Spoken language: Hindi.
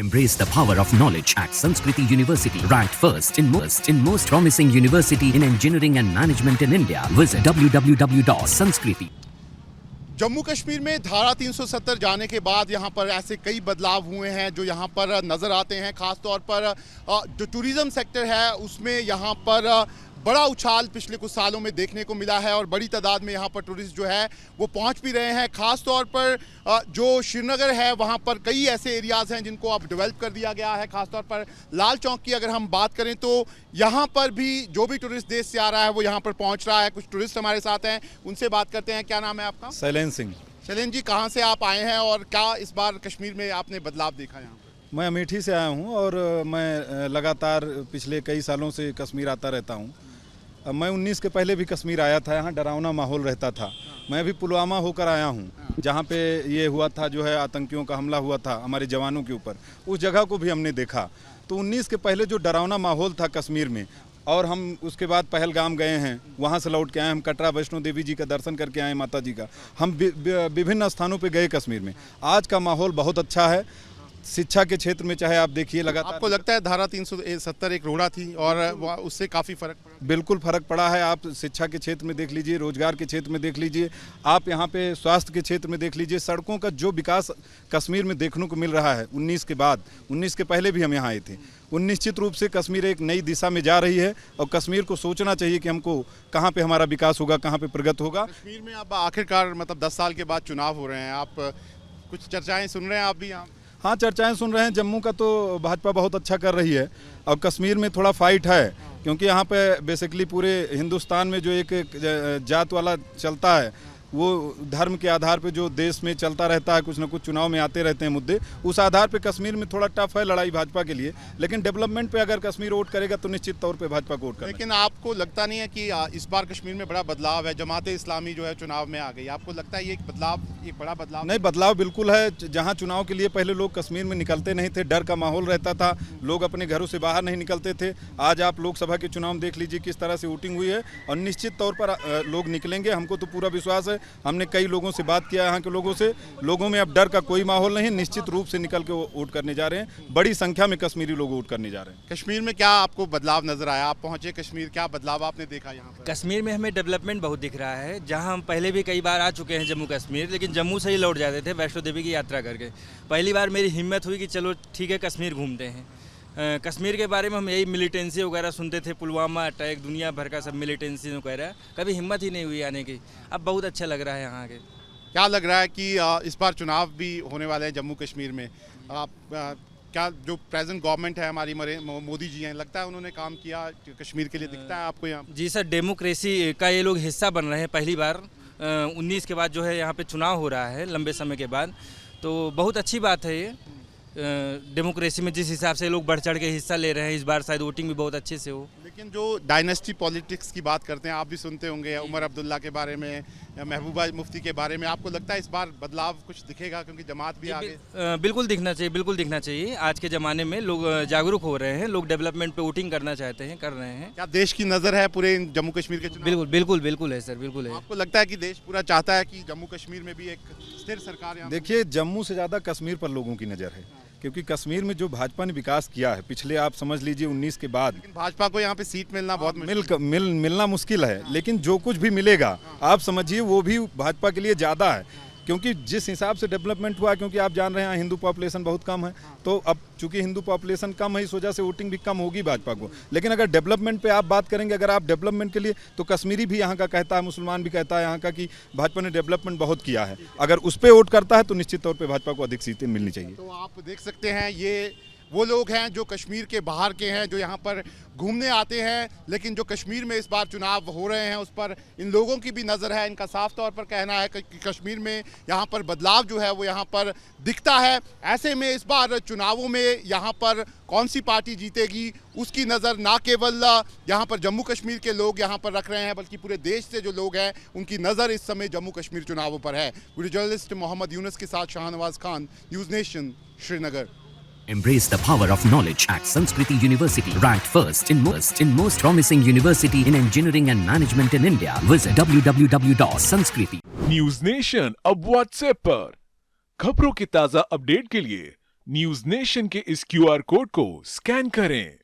Embrace the power of knowledge at Sanskriti University. Ranked first in most promising university in engineering and management in India. Visit www.sanskriti. Jammu Kashmir में धारा 370 जाने के बाद यहाँ पर ऐसे कई बदलाव हुए हैं जो यहाँ पर नज़र आते हैं। ख़ास तौर पर जो टूरिज़्म सेक्टर है उसमें यहाँ पर बड़ा उछाल पिछले कुछ सालों में देखने को मिला है और बड़ी तादाद में यहाँ पर टूरिस्ट जो है वो पहुँच भी रहे हैं। ख़ास तौर पर जो श्रीनगर है वहाँ पर कई ऐसे एरियाज़ हैं जिनको अब डेवलप कर दिया गया है। ख़ास तौर पर लाल चौक की अगर हम बात करें तो यहाँ पर भी जो भी टूरिस्ट देश से आ रहा है वो यहाँ पर पहुँच रहा है। कुछ टूरिस्ट हमारे साथ हैं, उनसे बात करते हैं। क्या नाम है आपका? शैलेंद्र सिंह। शैलेंद्र जी, कहाँ से आप आए हैं और क्या इस बार कश्मीर में आपने बदलाव देखा यहाँ पर? मैं अमेठी से आया हूँ और मैं लगातार पिछले कई सालों से कश्मीर आता रहता हूँ। मैं 19 के पहले भी कश्मीर आया था, यहाँ डरावना माहौल रहता था। मैं भी पुलवामा होकर आया हूँ जहाँ पे ये हुआ था, जो है आतंकियों का हमला हुआ था हमारे जवानों के ऊपर, उस जगह को भी हमने देखा। तो 19 के पहले जो डरावना माहौल था कश्मीर में, और हम उसके बाद पहलगाम गए हैं, वहाँ से लौट के आए। हम कटरा वैष्णो देवी जी का दर्शन करके आए, माता जी का। हम विभिन्न स्थानों पे गए कश्मीर में। आज का माहौल बहुत अच्छा है। शिक्षा के क्षेत्र में चाहे आप देखिए लगातार। आपको लगता है धारा 370 एक रोड़ा थी और उससे काफ़ी फ़र्क पड़ा? बिल्कुल फ़र्क पड़ा है। आप शिक्षा के क्षेत्र में देख लीजिए, रोजगार के क्षेत्र में देख लीजिए, आप यहाँ पे स्वास्थ्य के क्षेत्र में देख लीजिए। सड़कों का जो विकास कश्मीर में देखने को मिल रहा है 19 के बाद, 19 के पहले भी हम यहाँ आए थे। निश्चित रूप से कश्मीर एक नई दिशा में जा रही है और कश्मीर को सोचना चाहिए कि हमको कहाँ पे हमारा विकास होगा, कहाँ पे प्रगति होगा। कश्मीर में अब आखिरकार मतलब 10 साल के बाद चुनाव हो रहे हैं, आप कुछ चर्चाएँ सुन रहे हैं आप भी यहाँ? हाँ, चर्चाएं सुन रहे हैं। जम्मू का तो भाजपा बहुत अच्छा कर रही है और कश्मीर में थोड़ा फाइट है, क्योंकि यहाँ पे बेसिकली पूरे हिंदुस्तान में जो एक जात वाला चलता है, वो धर्म के आधार पे जो देश में चलता रहता है, कुछ ना कुछ चुनाव में आते रहते हैं मुद्दे, उस आधार पे कश्मीर में थोड़ा टफ है लड़ाई भाजपा के लिए। लेकिन डेवलपमेंट पे अगर कश्मीर वोट करेगा तो निश्चित तौर पे भाजपा को वोट करेगा। लेकिन आपको लगता नहीं है कि इस बार कश्मीर में बड़ा बदलाव है? जमात इस्लामी जो है चुनाव में आ गई, आपको लगता है ये एक बदलाव, ये बड़ा बदलाव? नहीं, बदलाव बिल्कुल है। जहाँ चुनाव के लिए पहले लोग कश्मीर में निकलते नहीं थे, डर का माहौल रहता था, लोग अपने घरों से बाहर नहीं निकलते थे। आज आप लोकसभा के चुनाव देख लीजिए किस तरह से वोटिंग हुई है और निश्चित तौर पर लोग निकलेंगे। हमको तो पूरा विश्वास है। हमने कई लोगों से बात किया, यहाँ के लोगों से, लोगों में अब डर का कोई माहौल नहीं। निश्चित रूप से निकल के वोट करने जा रहे हैं। बड़ी संख्या में कश्मीरी लोग वोट करने जा रहे हैं। कश्मीर में क्या आपको बदलाव नजर आया? आप पहुंचे कश्मीर, क्या बदलाव आपने देखा यहाँ पर? कश्मीर में हमें डेवलपमेंट बहुत दिख रहा है। जहाँ हम पहले भी कई बार आ चुके हैं जम्मू कश्मीर, लेकिन जम्मू से ही लौट जाते थे वैष्णो देवी की यात्रा करके। पहली बार मेरी हिम्मत हुई कि चलो ठीक है कश्मीर घूमते हैं। कश्मीर के बारे में हम यही मिलिटेंसी वगैरह सुनते थे, पुलवामा अटैक, दुनिया भर का सब मिलिटेंसी वगैरह, कभी हिम्मत ही नहीं हुई आने की। अब बहुत अच्छा लग रहा है यहाँ के। क्या लग रहा है कि इस बार चुनाव भी होने वाले हैं जम्मू कश्मीर में? आप क्या जो प्रेजेंट गवर्नमेंट है हमारी, मोदी जी हैं, लगता है उन्होंने काम किया कश्मीर के लिए, दिखता है आपको यहाँ? जी सर, डेमोक्रेसी का ये लोग हिस्सा बन रहे हैं पहली बार। 19 के बाद जो है यहाँ पे चुनाव हो रहा है लंबे समय के बाद, तो बहुत अच्छी बात है ये। डेमोक्रेसी में जिस हिसाब से लोग बढ़ चढ़ के हिस्सा ले रहे हैं, इस बार शायद वोटिंग भी बहुत अच्छे से हो। लेकिन जो डायनेस्टी पॉलिटिक्स की बात करते हैं, आप भी सुनते होंगे उमर अब्दुल्ला के बारे में या महबूबा मुफ्ती के बारे में, आपको लगता है इस बार बदलाव कुछ दिखेगा क्योंकि जमात भी आगे? बिल्कुल दिखना चाहिए, बिल्कुल दिखना चाहिए। आज के ज़माने में लोग जागरूक हो रहे हैं, लोग डेवलपमेंट पे वोटिंग करना चाहते हैं, कर रहे हैं। क्या देश की नज़र है पूरे जम्मू कश्मीर के चुनाव? बिल्कुल बिल्कुल बिल्कुल है सर, बिल्कुल है। आपको लगता है कि देश पूरा चाहता है कि जम्मू कश्मीर में भी एक स्थिर सरकार? देखिए, जम्मू से ज़्यादा कश्मीर पर लोगों की नज़र है, क्योंकि कश्मीर में जो भाजपा ने विकास किया है पिछले, आप समझ लीजिए 19 के बाद। लेकिन भाजपा को यहाँ पे सीट मिलना बहुत मिलना मुश्किल है, लेकिन जो कुछ भी मिलेगा आप समझिए वो भी भाजपा के लिए ज़्यादा है, क्योंकि जिस हिसाब से डेवलपमेंट हुआ, क्योंकि आप जान रहे हैं हिंदू पॉपुलेशन बहुत कम है, तो अब चूंकि हिंदू पॉपुलेशन कम है इस वजह से वोटिंग भी कम होगी भाजपा को। लेकिन अगर डेवलपमेंट पे आप बात करेंगे, अगर आप डेवलपमेंट के लिए, तो कश्मीरी भी यहाँ का कहता है, मुसलमान भी कहता है यहाँ का कि भाजपा ने डेवलपमेंट बहुत किया है। अगर उस पर वोट करता है तो निश्चित तौर पर भाजपा को अधिक सीटें मिलनी चाहिए। तो आप देख सकते हैं ये वो लोग हैं जो कश्मीर के बाहर के हैं, जो यहाँ पर घूमने आते हैं, लेकिन जो कश्मीर में इस बार चुनाव हो रहे हैं उस पर इन लोगों की भी नज़र है। इनका साफ तौर पर कहना है कि कश्मीर में यहाँ पर बदलाव जो है वो यहाँ पर दिखता है। ऐसे में इस बार चुनावों में यहाँ पर कौन सी पार्टी जीतेगी उसकी नज़र ना केवल यहाँ पर जम्मू कश्मीर के लोग यहाँ पर रख रहे हैं, बल्कि पूरे देश से जो लोग हैं उनकी नज़र इस समय जम्मू कश्मीर चुनावों पर है। वीडियो जर्नलिस्ट मोहम्मद यूनुस के साथ Shahnawaz Khan, news nation, Srinagar. Embrace the power of knowledge at Sanskriti University. Ranked first in most promising university in engineering and management in India. Visit www.sanskriti. News nation अब व्हाट्सएप पर खबरों की ताजा अपडेट के लिए न्यूज नेशन के इस क्यूआर कोड को स्कैन करें